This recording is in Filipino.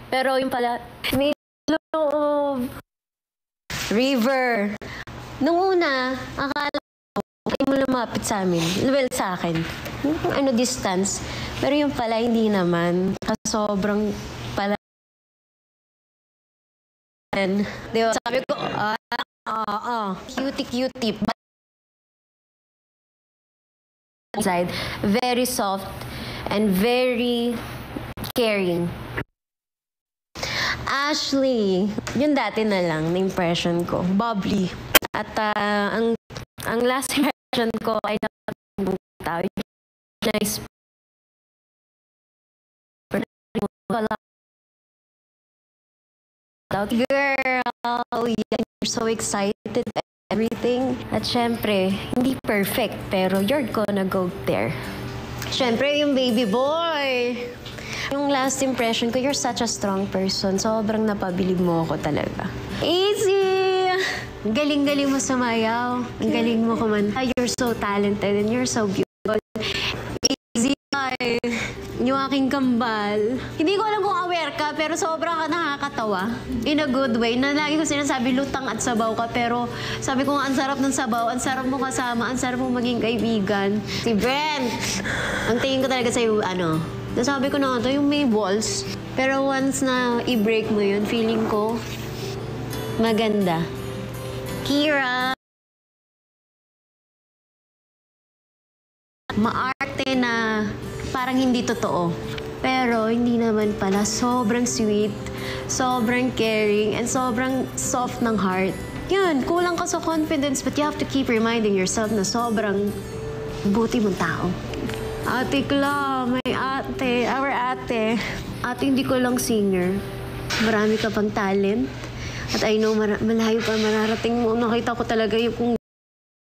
Pero yung pala, may loob. River. Nung una, akala ko, okay mo lumapit sa amin. Well, sa akin. Ano, distance. Pero yung pala, hindi naman. Kasi sobrang pala. Di ba? Sabi ko, cutie-cutie. Side, very soft and very caring. Ashley, yun dati na lang na impression ko. Bubbly. At ang last impression ko ay tao. Nice. Girl, you're so excited. Everything. At syempre, hindi perfect, pero you're gonna go there. Syempre, yung baby boy. Yung last impression ko, you're such a strong person. Sobrang napabilib mo ako talaga. Easy! Ang galing-galing mo sumayaw. Ang galing mo kumanta. You're so talented and you're so beautiful. Easy! Yung aking kambal. Hindi ko alam kung aware ka, pero sobrang nakakatawa. In a good way. Na lagi ko sinasabi, lutang at sabaw ka. Pero sabi ko, ang sarap ng sabaw, ang sarap mo kasama, ang sarap mo maging kaibigan. Si Brent! Ang tingin ko talaga sa'yo, nasabi ko na ito, yung may balls. Pero once na i-break mo yun, feeling ko, maganda. Kira! Maarte na parang hindi totoo. Pero hindi naman pala. Sobrang sweet, sobrang caring, and sobrang soft ng heart. Yun, kulang ka sa confidence, but you have to keep reminding yourself na sobrang buti mong tao. Ate Kla, may ate, our ate. Ate, hindi ko lang singer. Marami ka pang talent. At I know, malayo pa mararating mo. Nakita ko talaga yung kung